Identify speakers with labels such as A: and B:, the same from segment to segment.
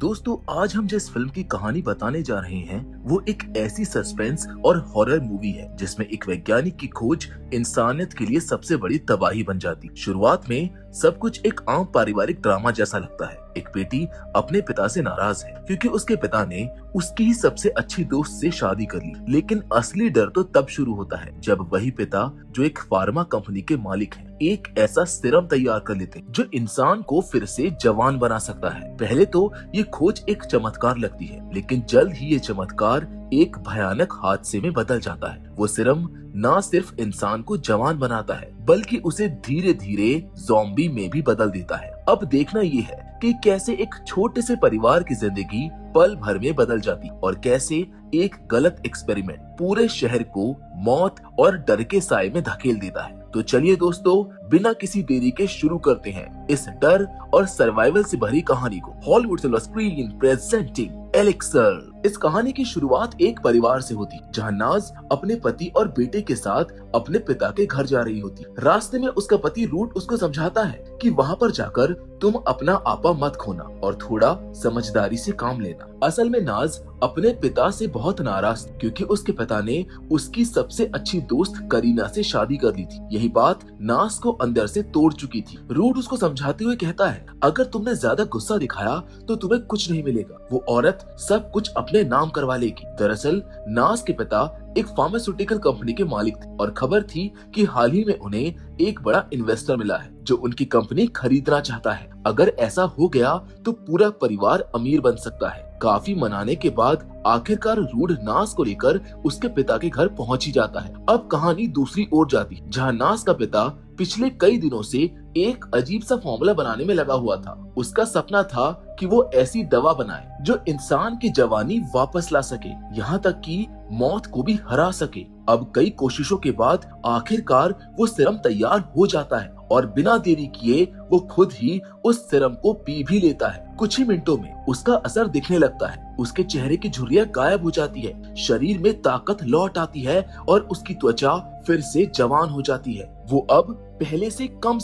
A: दोस्तों, आज हम जिस फिल्म की कहानी बताने जा रहे हैं वो एक ऐसी सस्पेंस और हॉरर मूवी है जिसमें एक वैज्ञानिक की खोज इंसानियत के लिए सबसे बड़ी तबाही बन जाती। शुरुआत में सब कुछ एक आम पारिवारिक ड्रामा जैसा लगता है। एक बेटी अपने पिता से नाराज है क्योंकि उसके पिता ने उसकी ही सबसे अच्छी दोस्त से शादी कर ली। लेकिन असली डर तो तब शुरू होता है जब वही पिता, जो एक फार्मा कंपनी के मालिक हैं, एक ऐसा सीरम तैयार कर लेते हैं जो इंसान को फिर से जवान बना सकता है। पहले तो ये खोज एक चमत्कार लगती है, लेकिन जल्द ही ये चमत्कार एक भयानक हादसे में बदल जाता है। वो सीरम न सिर्फ इंसान को जवान बनाता है बल्कि उसे धीरे धीरे ज़ॉम्बी में भी बदल देता है। अब देखना ये है कि कैसे एक छोटे से परिवार की जिंदगी पल भर में बदल जाती और कैसे एक गलत एक्सपेरिमेंट पूरे शहर को मौत और डर के साए में धकेल देता है। तो चलिए दोस्तों, बिना किसी देरी के शुरू करते हैं इस डर और सर्वाइवल से भरी कहानी को। Hollywood silver screen presenting elixir. इस कहानी की शुरुआत एक परिवार से होती जहां नाज अपने पति और बेटे के साथ अपने पिता के घर जा रही होती। रास्ते में उसका पति रूट उसको समझाता है कि वहां पर जाकर तुम अपना आपा मत खोना और थोड़ा समझदारी से काम लेना। असल में नाज अपने पिता से बहुत नाराज थी क्योंकि उसके पिता ने उसकी सबसे अच्छी दोस्त करीना से शादी कर ली थी। यही बात नाज को अंदर से तोड़ चुकी थी। रूट उसको समझाते हुए कहता है, अगर तुमने ज्यादा गुस्सा दिखाया तो तुम्हें कुछ नहीं मिलेगा। वो औरत सब कुछ अपने नाम करवा लेगी। दरअसल नाज के पिता एक फार्मास्यूटिकल कंपनी के मालिक थे और खबर थी कि हाल ही में उन्हें एक बड़ा इन्वेस्टर मिला है जो उनकी कंपनी खरीदना चाहता है। अगर ऐसा हो गया तो पूरा परिवार अमीर बन सकता है। काफी मनाने के बाद आखिरकार रूड नाज को लेकर उसके पिता के घर पहुंच ही जाता है। अब कहानी दूसरी ओर जाती जहां नाज का पिता पिछले कई दिनों से एक अजीब सा फॉर्मूला बनाने में लगा हुआ था। उसका सपना था कि वो ऐसी दवा बनाए जो इंसान की जवानी वापस ला सके, यहाँ तक कि मौत को भी हरा सके। अब कई कोशिशों के बाद आखिरकार वो सीरम तैयार हो जाता है और बिना देरी किए वो खुद ही उस सीरम को पी भी लेता है। कुछ ही मिनटों में उसका असर दिखने लगता है। उसके चेहरे की झुर्रियां गायब हो जाती है, शरीर में ताकत लौट आती है और उसकी त्वचा फिर से जवान हो जाती है। वो अब पहले से कम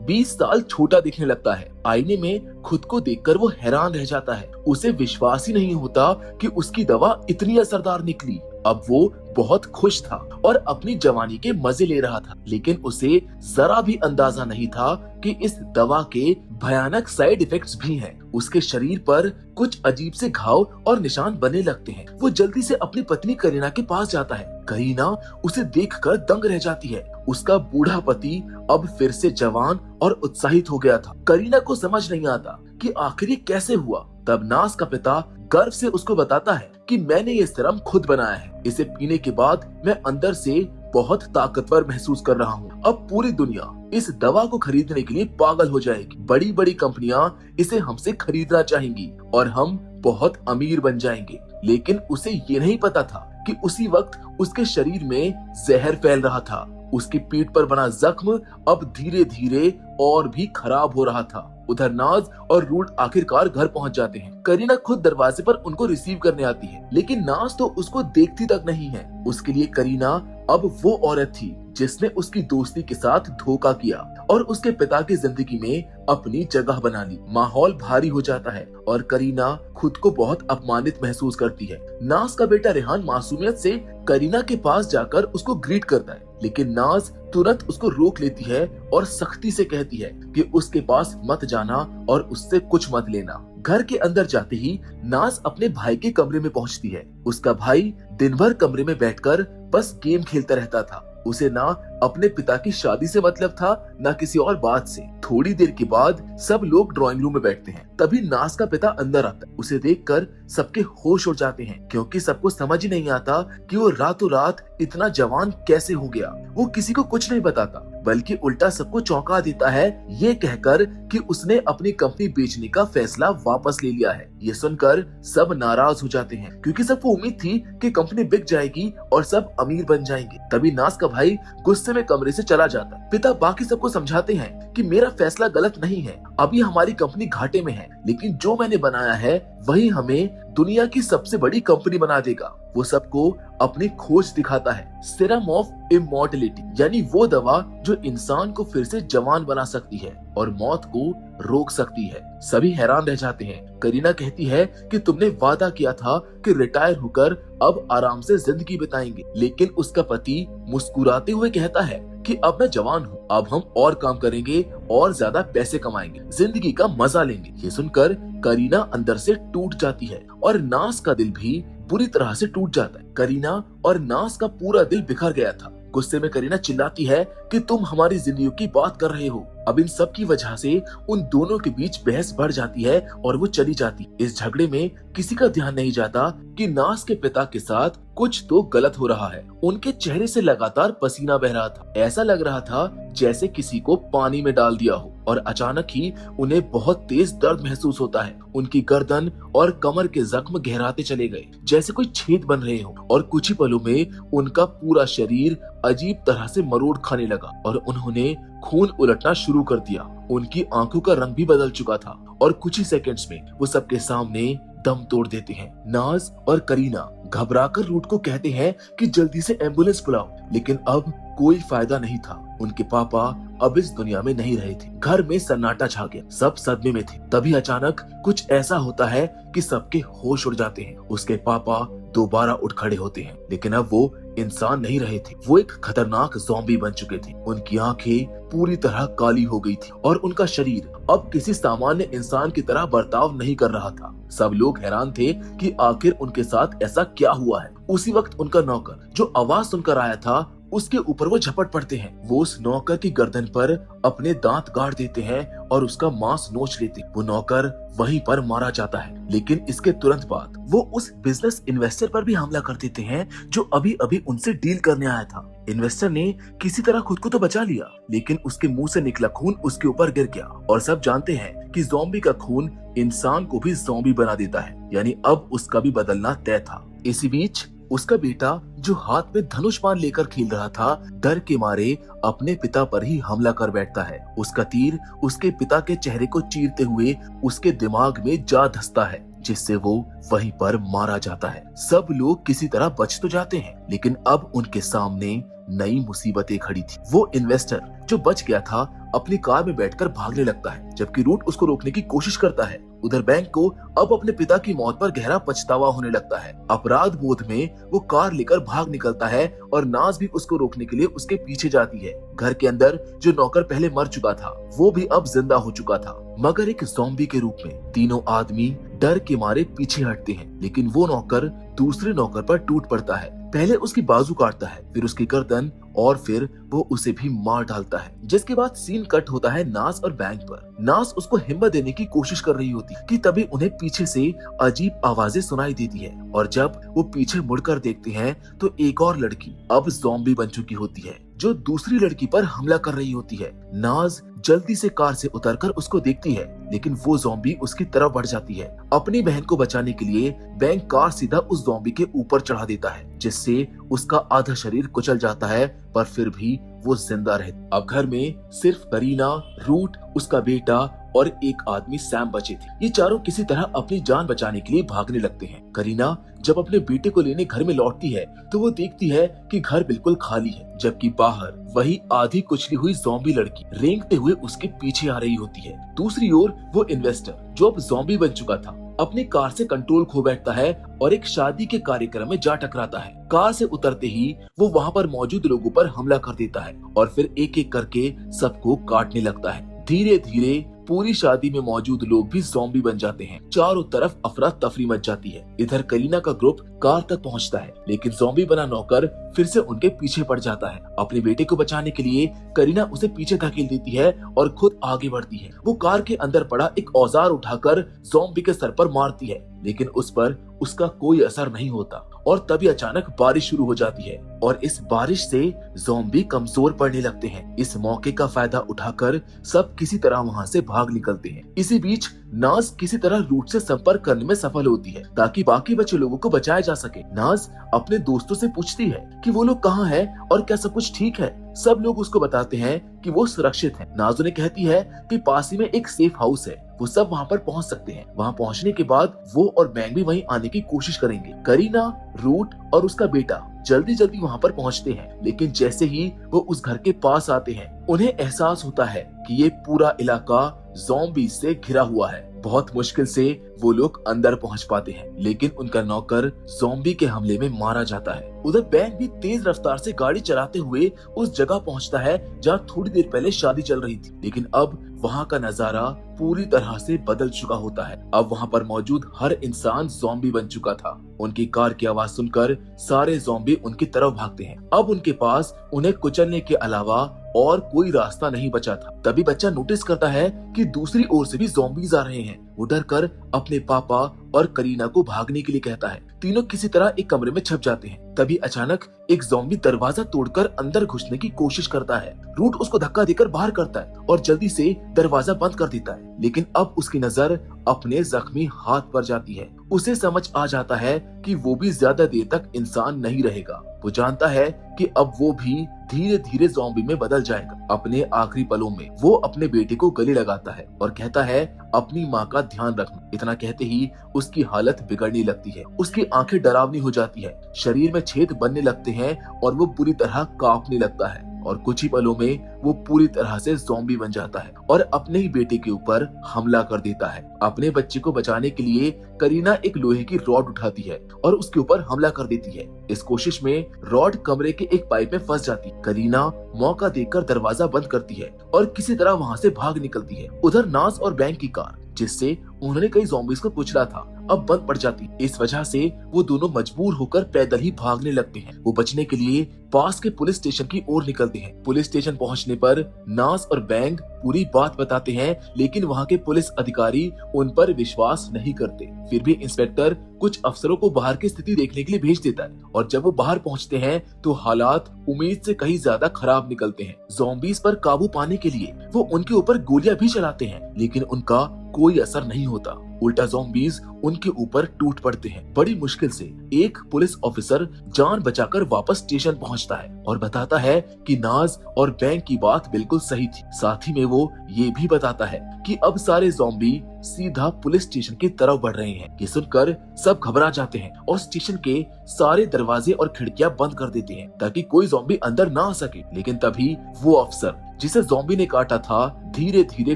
A: 20 साल छोटा दिखने लगता है। आईने में खुद को देखकर वो हैरान रह जाता है। उसे विश्वास ही नहीं होता कि उसकी दवा इतनी असरदार निकली। अब वो बहुत खुश था और अपनी जवानी के मजे ले रहा था, लेकिन उसे जरा भी अंदाजा नहीं था कि इस दवा के भयानक साइड इफेक्ट्स भी हैं। उसके शरीर पर कुछ अजीब से घाव और निशान बने लगते हैं। वो जल्दी से अपनी पत्नी करीना के पास जाता है। करीना उसे देखकर दंग रह जाती है। उसका बूढ़ा पति अब फिर से जवान और उत्साहित हो गया था। करीना को समझ नहीं आता कि आखिर ये कैसे हुआ। तब नाज का पिता गर्व से उसको बताता है कि मैंने ये सीरम खुद बनाया है। इसे पीने के बाद मैं अंदर से बहुत ताकतवर महसूस कर रहा हूँ। अब पूरी दुनिया इस दवा को खरीदने के लिए पागल हो जाएगी। बड़ी बड़ी कंपनियां इसे हमसे खरीदना चाहेंगी और हम बहुत अमीर बन जाएंगे। लेकिन उसे ये नहीं पता था कि उसी वक्त उसके शरीर में जहर फैल रहा था। उसकी पीठ पर बना जख्म अब धीरे धीरे और भी खराब हो रहा था। उधर नाज और रूट आखिरकार घर पहुंच जाते हैं। करीना खुद दरवाजे पर उनको रिसीव करने आती है, लेकिन नाज तो उसको देखती तक नहीं है। उसके लिए करीना अब वो औरत थी जिसने उसकी दोस्ती के साथ धोखा किया और उसके पिता की जिंदगी में अपनी जगह बना ली। माहौल भारी हो जाता है और करीना खुद को बहुत अपमानित महसूस करती है। नाज का बेटा रेहान मासूमियत से करीना के पास जाकर उसको ग्रीट करता है, लेकिन नाज तुरंत उसको रोक लेती है और सख्ती से कहती है कि उसके पास मत जाना और उससे कुछ मत लेना। घर के अंदर जाते ही नाज अपने भाई के कमरे में पहुंचती है। उसका भाई दिन भर कमरे में बैठकर बस गेम खेलता रहता था। उसे ना अपने पिता की शादी से मतलब था, ना किसी और बात से। थोड़ी देर के बाद सब लोग ड्राइंग रूम में बैठते हैं। तभी नाज का पिता अंदर आता है। उसे देखकर सबके होश उड़ जाते हैं क्योंकि सबको समझ ही नहीं आता कि वो रातों रात इतना जवान कैसे हो गया। वो किसी को कुछ नहीं बताता बल्कि उल्टा सबको चौंका देता है ये कहकर कि उसने अपनी कंपनी बेचने का फैसला वापस ले लिया है। ये सुनकर सब नाराज हो जाते हैं क्योंकि सबको उम्मीद थी कि कंपनी बिक जाएगी और सब अमीर बन जाएंगे। तभी नाज का भाई गुस्से में कमरे से चला जाता है। पिता बाकी सबको समझाते हैं कि मेरा फैसला गलत नहीं है, अभी हमारी कंपनी घाटे में है, लेकिन जो मैंने बनाया है वही हमें दुनिया की सबसे बड़ी कंपनी बना देगा। वो सबको अपनी खोज दिखाता है, सीरम ऑफ इमॉर्टलिटी, यानी वो दवा जो इंसान को फिर से जवान बना सकती है और मौत को रोक सकती है। सभी हैरान रह जाते हैं। करीना कहती है कि तुमने वादा किया था कि रिटायर होकर अब आराम से जिंदगी बिताएंगे, लेकिन उसका पति मुस्कुराते हुए कहता है कि अब मैं जवान हूँ, अब हम और काम करेंगे और ज्यादा पैसे कमाएंगे, जिंदगी का मजा लेंगे। ये सुनकर करीना अंदर से टूट जाती है और नाज का दिल भी बुरी तरह से टूट जाता है। करीना और नाज का पूरा दिल बिखर गया था। गुस्से में करीना चिल्लाती है कि तुम हमारी जिंदगी की बात कर रहे हो। अब इन सब की वजह से उन दोनों के बीच बहस बढ़ जाती है और वो चली जाती। इस झगड़े में किसी का ध्यान नहीं जाता कि नाज के पिता के साथ कुछ तो गलत हो रहा है। उनके चेहरे से लगातार पसीना बह रहा था। ऐसा लग रहा था जैसे किसी को पानी में डाल दिया हो और अचानक ही उन्हें बहुत तेज दर्द महसूस होता है। उनकी गर्दन और कमर के जख्म गहराते चले गए, जैसे कोई छेद बन रहे हो, और कुछ ही पलों में उनका पूरा शरीर अजीब तरह से मरोड़ खाने लगा और उन्होंने खून उलटना शुरू कर दिया। उनकी आंखों का रंग भी बदल चुका था और कुछ ही सेकंड्स में वो सबके सामने दम तोड़ देते हैं। नाज और करीना घबराकर रूट को कहते हैं कि जल्दी से एम्बुलेंस बुलाओ, लेकिन अब कोई फायदा नहीं था। उनके पापा अब इस दुनिया में नहीं रहे थे। घर में सन्नाटा छा गया, सब सदमे में थे। तभी अचानक कुछ ऐसा होता है कि सबके होश उड़ जाते हैं। उसके पापा दोबारा उठ खड़े होते हैं, लेकिन अब वो इंसान नहीं रहे थे, वो एक खतरनाक ज़ॉम्बी बन चुके थे। उनकी आंखें पूरी तरह काली हो गई थी और उनका शरीर अब किसी सामान्य इंसान की तरह बर्ताव नहीं कर रहा था। सब लोग हैरान थे कि आखिर उनके साथ ऐसा क्या हुआ है। उसी वक्त उनका नौकर जो आवाज सुनकर आया था, उसके ऊपर वो झपट पड़ते हैं। वो उस नौकर की गर्दन पर अपने दांत गाड़ देते हैं और उसका मांस नोच लेते हैं। वो नौकर वहीं पर मारा जाता है, लेकिन इसके तुरंत बाद वो उस बिजनेस इन्वेस्टर पर भी हमला कर देते हैं जो अभी अभी उनसे डील करने आया था। इन्वेस्टर ने किसी तरह खुद को तो बचा लिया, लेकिन उसके मुंह से निकला खून उसके ऊपर गिर गया। और सब जानते हैं कि ज़ॉम्बी का खून इंसान को भी ज़ॉम्बी बना देता है, यानी अब उसका भी बदलना तय था। इसी बीच उसका बेटा जो हाथ में धनुष बाण लेकर खेल रहा था, डर के मारे अपने पिता पर ही हमला कर बैठता है। उसका तीर उसके पिता के चेहरे को चीरते हुए उसके दिमाग में जा धंसता है, जिससे वो वहीं पर मारा जाता है। सब लोग किसी तरह बच तो जाते हैं, लेकिन अब उनके सामने नई मुसीबतें खड़ी थी। वो इन्वेस्टर जो बच गया था अपनी कार में बैठकर भागने लगता है, जबकि रूट उसको रोकने की कोशिश करता है। उधर बैंक को अब अपने पिता की मौत पर गहरा पछतावा होने लगता है। अपराध बोध में वो कार लेकर भाग निकलता है और नाज भी उसको रोकने के लिए उसके पीछे जाती है। घर के अंदर जो नौकर पहले मर चुका था, वो भी अब जिंदा हो चुका था, मगर एक ज़ॉम्बी के रूप में। तीनों आदमी डर के मारे पीछे हटते हैं, लेकिन वो नौकर दूसरे नौकर पर टूट पड़ता है। पहले उसकी बाजू काटता है, फिर उसकी गर्दन, और फिर वो उसे भी मार डालता है। जिसके बाद सीन कट होता है नाज और बैंक पर। नाज उसको हिम्मत देने की कोशिश कर रही होती कि तभी उन्हें पीछे से अजीब आवाजें सुनाई देती है, और जब वो पीछे मुड़कर देखते हैं तो एक और लड़की अब ज़ॉम्बी बन चुकी होती है, जो दूसरी लड़की पर हमला कर रही होती है। नाज जल्दी से कार से उतरकर उसको देखती है, लेकिन वो ज़ॉम्बी उसकी तरफ बढ़ जाती है। अपनी बहन को बचाने के लिए बैंक कार सीधा उस ज़ॉम्बी के ऊपर चढ़ा देता है, जिससे उसका आधा शरीर कुचल जाता है, पर फिर भी वो जिंदा रहती। अब घर में सिर्फ करीना, रूट, उसका बेटा और एक आदमी सैम बचे थे। ये चारों किसी तरह अपनी जान बचाने के लिए भागने लगते हैं। करीना जब अपने बेटे को लेने घर में लौटती है तो वो देखती है कि घर बिल्कुल खाली है, जबकि बाहर वही आधी कुचली हुई ज़ॉम्बी लड़की रेंगते हुए उसके पीछे आ रही होती है। दूसरी ओर वो इन्वेस्टर जो अब ज़ॉम्बी बन चुका था, अपनी कार से कंट्रोल खो बैठता है और एक शादी के कार्यक्रम में जा टकराता है। कार से उतरते ही वो वहाँ पर मौजूद लोगों पर हमला कर देता है और फिर एक एक करके सबको काटने लगता है। धीरे धीरे पूरी शादी में मौजूद लोग भी ज़ॉम्बी बन जाते हैं। चारों तरफ अफरा तफरी मच जाती है। इधर करीना का ग्रुप कार तक पहुंचता है, लेकिन ज़ॉम्बी बना नौकर फिर से उनके पीछे पड़ जाता है। अपने बेटे को बचाने के लिए करीना उसे पीछे धकेल देती है और खुद आगे बढ़ती है। वो कार के अंदर पड़ा एक औजार उठाकर ज़ॉम्बी के सर पर मारती है, लेकिन उस पर उसका कोई असर नहीं होता। और तभी अचानक बारिश शुरू हो जाती है और इस बारिश से ज़ॉम्बी कमजोर पड़ने लगते हैं। इस मौके का फायदा उठाकर सब किसी तरह वहाँ से भाग निकलते हैं। इसी बीच नाज किसी तरह रूट से संपर्क करने में सफल होती है ताकि बाकी बचे लोगों को बचाया जा सके। नाज अपने दोस्तों से पूछती है कि वो लोग कहाँ हैं और क्या सब कुछ ठीक है। सब लोग उसको बताते हैं कि वो सुरक्षित हैं। नाज उन्हें कहती है कि पास ही में एक सेफ हाउस है, वो सब वहाँ पर पहुँच सकते हैं। वहाँ पहुँचने के बाद वो और बैंग भी वहीं आने की कोशिश करेंगे। करीना, रूट और उसका बेटा जल्दी जल्दी वहाँ पर पहुँचते हैं, लेकिन जैसे ही वो उस घर के पास आते हैं उन्हें एहसास होता है कि ये पूरा इलाका ज़ॉम्बी से घिरा हुआ है। बहुत मुश्किल से वो लोग अंदर पहुंच पाते हैं, लेकिन उनका नौकर ज़ॉम्बी के हमले में मारा जाता है। उधर बैंक भी तेज रफ्तार से गाड़ी चलाते हुए उस जगह पहुंचता है जहां थोड़ी देर पहले शादी चल रही थी, लेकिन अब वहां का नजारा पूरी तरह से बदल चुका होता है। अब वहां पर मौजूद हर इंसान ज़ॉम्बी बन चुका था। उनकी कार की आवाज सुनकर सारे ज़ॉम्बी उनकी तरफ भागते हैं। अब उनके पास उन्हें कुचलने के अलावा और कोई रास्ता नहीं बचा था। तभी बच्चा नोटिस करता है कि दूसरी ओर से भी ज़ॉम्बीज आ रहे हैं। वो डर कर अपने पापा और करीना को भागने के लिए कहता है। तीनों किसी तरह एक कमरे में छप जाते हैं। तभी अचानक एक ज़ॉम्बी दरवाजा तोड़कर अंदर घुसने की कोशिश करता है। रूट उसको धक्का देकर बाहर करता है और जल्दी से दरवाजा बंद कर देता है, लेकिन अब उसकी नजर अपने जख्मी हाथ पर जाती है। उसे समझ आ जाता है कि वो भी ज्यादा देर तक इंसान नहीं रहेगा। वो जानता है कि अब वो भी धीरे धीरे ज़ॉम्बी में बदल जाएगा। अपने आखिरी पलों में वो अपने बेटे को गले लगाता है और कहता है अपनी माँ का ध्यान रखना। इतना कहते ही उसकी हालत बिगड़ने लगती है। उसकी आंखें डरावनी हो जाती है, शरीर में छेद बनने लगते हैं और वो बुरी तरह कांपने लगता है और कुछ ही पलों में वो पूरी तरह से ज़ॉम्बी बन जाता है और अपने ही बेटे के ऊपर हमला कर देता है। अपने बच्चे को बचाने के लिए करीना एक लोहे की रॉड उठाती है और उसके ऊपर हमला कर देती है। इस कोशिश में रॉड कमरे के एक पाइप में फंस जाती है। करीना मौका देखकर दरवाजा बंद करती है और किसी तरह वहाँ से भाग निकलती है। उधर नाज और बैंक की कार, जिससे उन्होंने कई ज़ॉम्बीज को कुचला था, अब बंद पड़ जाती। इस वजह से वो दोनों मजबूर होकर पैदल ही भागने लगते हैं। वो बचने के लिए पास के पुलिस स्टेशन की ओर निकलते हैं। पुलिस स्टेशन पहुंचने पर नाज और बैंक पूरी बात बताते हैं, लेकिन वहां के पुलिस अधिकारी उन पर विश्वास नहीं करते। फिर भी इंस्पेक्टर कुछ अफसरों को बाहर की स्थिति देखने के लिए भेज देता है और जब वो बाहर पहुंचते हैं तो हालात उम्मीद से कहीं ज्यादा खराब निकलते हैं। ज़ॉम्बीज पर काबू पाने के लिए वो उनके ऊपर गोलियां भी चलाते हैं, लेकिन उनका कोई असर नहीं होता। उल्टा ज़ॉम्बीज उनके ऊपर टूट पड़ते हैं। बड़ी मुश्किल से एक पुलिस ऑफिसर जान बचाकर वापस स्टेशन पहुंचता है और बताता है कि नाज और बैंक की बात बिल्कुल सही थी। साथ ही में वो ये भी बताता है कि अब सारे ज़ॉम्बी सीधा पुलिस स्टेशन की तरफ बढ़ रहे हैं। ये सुनकर सब घबरा जाते हैं और स्टेशन के सारे दरवाजे और खिड़कियां बंद कर देते हैं ताकि कोई ज़ॉम्बी अंदर ना आ सके। लेकिन तभी वो अफसर जिसे ज़ॉम्बी ने काटा था धीरे धीरे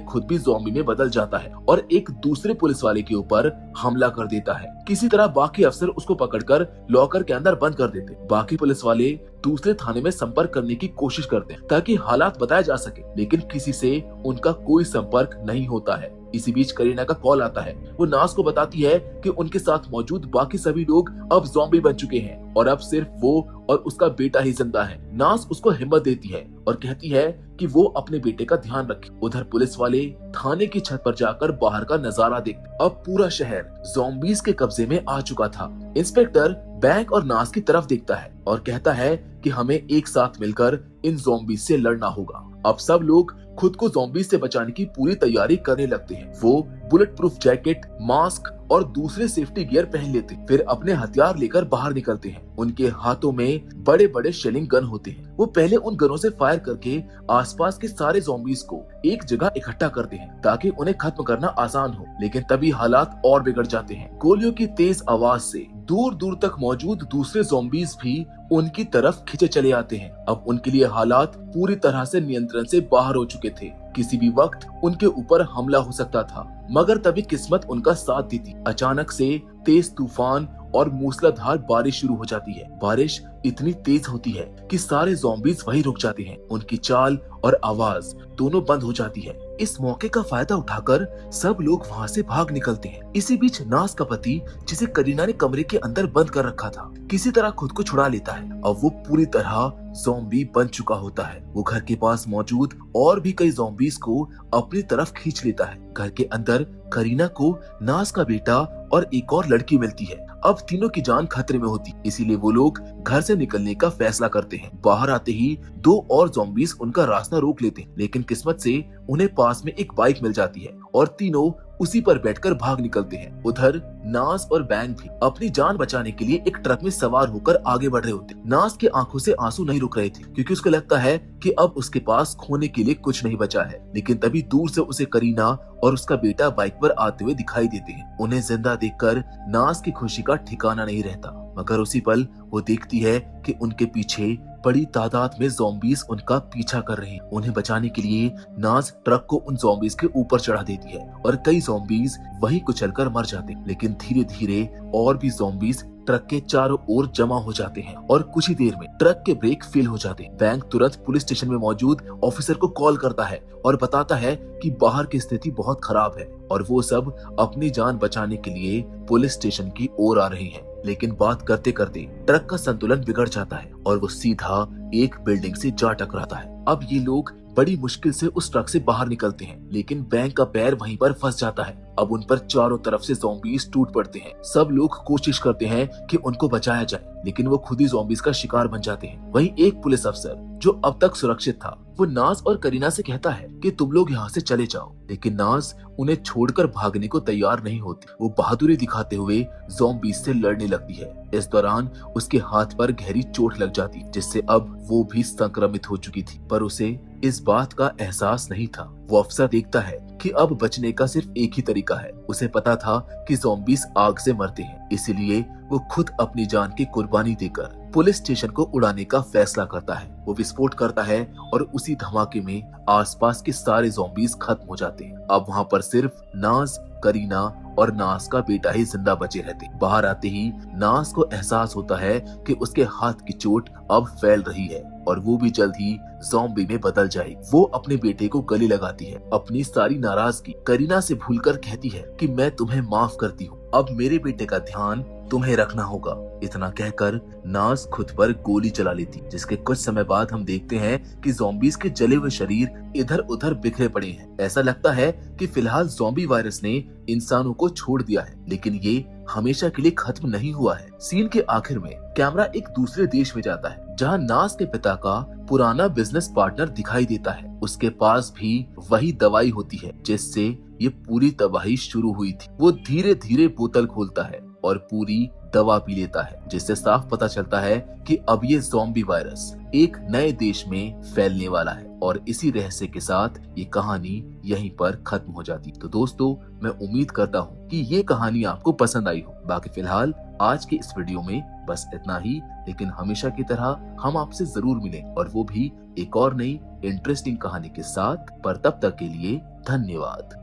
A: खुद भी ज़ॉम्बी में बदल जाता है और एक दूसरे पुलिस वाले के ऊपर हमला कर देता है। किसी तरह बाकी अफसर उसको पकड़कर लॉकर के अंदर बंद कर देते। बाकी पुलिस वाले दूसरे थाने में संपर्क करने की कोशिश करते हैं ताकि हालात बताए जा सके, लेकिन किसी से उनका कोई संपर्क नहीं होता है। इसी बीच करीना का कॉल आता है। वो नाज को बताती है कि उनके साथ मौजूद बाकी सभी लोग अब ज़ॉम्बी बन चुके हैं और अब सिर्फ वो और उसका बेटा ही जिंदा है। नाज उसको हिम्मत देती है और कहती है कि वो अपने बेटे का ध्यान रखे। उधर पुलिस वाले थाने की छत पर जाकर बाहर का नजारा देखते। अब पूरा शहर ज़ॉम्बीज के कब्जे में आ चुका था। इंस्पेक्टर बैंक और नाज की तरफ देखता है और कहता है कि हमें एक साथ मिलकर इन ज़ॉम्बीज से लड़ना होगा। अब सब लोग खुद को ज़ॉम्बीज से बचाने की पूरी तैयारी करने लगते हैं। वो बुलेट प्रूफ जैकेट, मास्क और दूसरे सेफ्टी गियर पहन लेते हैं, फिर अपने हथियार लेकर बाहर निकलते हैं। उनके हाथों में बड़े बड़े शेलिंग गन होते हैं। वो पहले उन गनों से फायर करके आसपास के सारे ज़ॉम्बीज को एक जगह इकट्ठा करते हैं ताकि उन्हें खत्म करना आसान हो। लेकिन तभी हालात और बिगड़ जाते हैं। गोलियों की तेज आवाज से दूर दूर तक मौजूद दूसरे ज़ॉम्बीज भी उनकी तरफ खिंचे चले आते हैं। अब उनके लिए हालात पूरी तरह से नियंत्रण से बाहर हो चुके थे। किसी भी वक्त उनके ऊपर हमला हो सकता था, मगर तभी किस्मत उनका साथ देती। अचानक से तेज तूफान और मूसलाधार बारिश शुरू हो जाती है। बारिश इतनी तेज होती है कि सारे ज़ॉम्बीज वहीं रुक जाते हैं। उनकी चाल और आवाज दोनों बंद हो जाती है। इस मौके का फायदा उठाकर सब लोग वहाँ से भाग निकलते हैं। इसी बीच नाज का पति, जिसे करीना ने कमरे के अंदर बंद कर रखा था, किसी तरह खुद को छुड़ा लेता है। अब वो पूरी तरह ज़ॉम्बी बन चुका होता है। वो घर के पास मौजूद और भी कई ज़ॉम्बीज को अपनी तरफ खींच लेता है। घर के अंदर करीना को नाज का बेटा और एक और लड़की मिलती है। अब तीनों की जान खतरे में होती, इसीलिए वो लोग घर से निकलने का फैसला करते हैं। बाहर आते ही दो और ज़ॉम्बीज उनका रास्ता रोक लेते हैं, लेकिन किस्मत से उन्हें पास में एक बाइक मिल जाती है और तीनों उसी पर बैठकर भाग निकलते हैं। उधर नाज और बैंग भी अपनी जान बचाने के लिए एक ट्रक में सवार होकर आगे बढ़ रहे होते। नाज की आंखों से आंसू नहीं रुक रहे थे क्योंकि उसको लगता है कि अब उसके पास खोने के लिए कुछ नहीं बचा है। लेकिन तभी दूर से उसे करीना और उसका बेटा बाइक पर आते हुए दिखाई देते हैं। उन्हें जिंदा देखकर नाज की खुशी का ठिकाना नहीं रहता, मगर उसी पल वो देखती है कि उनके पीछे बड़ी तादाद में ज़ॉम्बीज़ उनका पीछा कर रहे हैं। उन्हें बचाने के लिए नाज ट्रक को उन ज़ॉम्बीज़ के ऊपर चढ़ा देती है और कई ज़ॉम्बीज़ वहीं कुचलकर मर जाते हैं। लेकिन धीरे धीरे और भी ज़ॉम्बीज़ ट्रक के चारों ओर जमा हो जाते हैं और कुछ ही देर में ट्रक के ब्रेक फेल हो जाते हैं। बैंक तुरंत पुलिस स्टेशन में मौजूद ऑफिसर को कॉल करता है और बताता है कि बाहर की स्थिति बहुत खराब है और वो सब अपनी जान बचाने के लिए पुलिस स्टेशन की ओर आ रहे हैं। लेकिन बात करते करते ट्रक का संतुलन बिगड़ जाता है और वो सीधा एक बिल्डिंग से जा टकराता है। अब ये लोग बड़ी मुश्किल से उस ट्रक से बाहर निकलते हैं, लेकिन बैंक का पैर वहीं पर फंस जाता है। अब उन पर चारों तरफ से ज़ॉम्बीज़ टूट पड़ते हैं। सब लोग कोशिश करते हैं कि उनको बचाया जाए, लेकिन वो खुद ही ज़ॉम्बीज़ का शिकार बन जाते हैं। वहीं एक पुलिस अफसर जो अब तक सुरक्षित था, वो नाज और करीना से कहता है कि तुम लोग यहाँ से चले जाओ, लेकिन नाज उन्हें छोड़कर भागने को तैयार नहीं होती। वो बहादुरी दिखाते हुए ज़ॉम्बीज़ से लड़ने लगती है। इस दौरान उसके हाथ पर गहरी चोट लग जाती, जिससे अब वो भी संक्रमित हो चुकी थी, पर उसे इस बात का एहसास नहीं था। वो अफसर देखता है कि अब बचने का सिर्फ एक ही तरीका है। उसे पता था कि ज़ॉम्बीज़ आग से मरते हैं, इसीलिए वो खुद अपनी जान की कुर्बानी देकर पुलिस स्टेशन को उड़ाने का फैसला करता है। वो विस्फोट करता है और उसी धमाके में आसपास के सारे ज़ॉम्बीज़ खत्म हो जाते हैं। अब वहाँ पर सिर्फ नाज, करीना और नाज का बेटा ही जिंदा बचे रहते। बाहर आते ही नाज को एहसास होता है कि उसके हाथ की चोट अब फैल रही है और वो भी जल्द ही ज़ॉम्बी में बदल जाएगी। वो अपने बेटे को गले लगाती है, अपनी सारी नाराजगी करीना से भूलकर कहती है कि मैं तुम्हें माफ करती हूँ, अब मेरे बेटे का ध्यान तुम्हें रखना होगा। इतना कहकर नाज खुद पर गोली चला लेती, जिसके कुछ समय बाद हम देखते हैं कि ज़ॉम्बीज़ के जले हुए शरीर इधर उधर बिखरे पड़े हैं। ऐसा लगता है कि फिलहाल ज़ॉम्बी वायरस ने इंसानों को छोड़ दिया है, लेकिन ये हमेशा के लिए खत्म नहीं हुआ है। सीन के आखिर में कैमरा एक दूसरे देश में जाता है, जहां नाज के पिता का पुराना बिजनेस पार्टनर दिखाई देता है। उसके पास भी वही दवाई होती है जिससे ये पूरी तबाही शुरू हुई थी। वो धीरे धीरे बोतल खोलता है और पूरी दवा पी लेता है, जिससे साफ पता चलता है कि अब ये ज़ॉम्बी वायरस एक नए देश में फैलने वाला है। और इसी रहस्य के साथ ये कहानी यहीं पर खत्म हो जाती। तो दोस्तों, मैं उम्मीद करता हूँ कि ये कहानी आपको पसंद आई हो। बाकी फिलहाल आज के इस वीडियो में बस इतना ही, लेकिन हमेशा की तरह हम आपसे जरूर मिलें, और वो भी एक और नई इंटरेस्टिंग कहानी के साथ। पर तब तक के लिए धन्यवाद।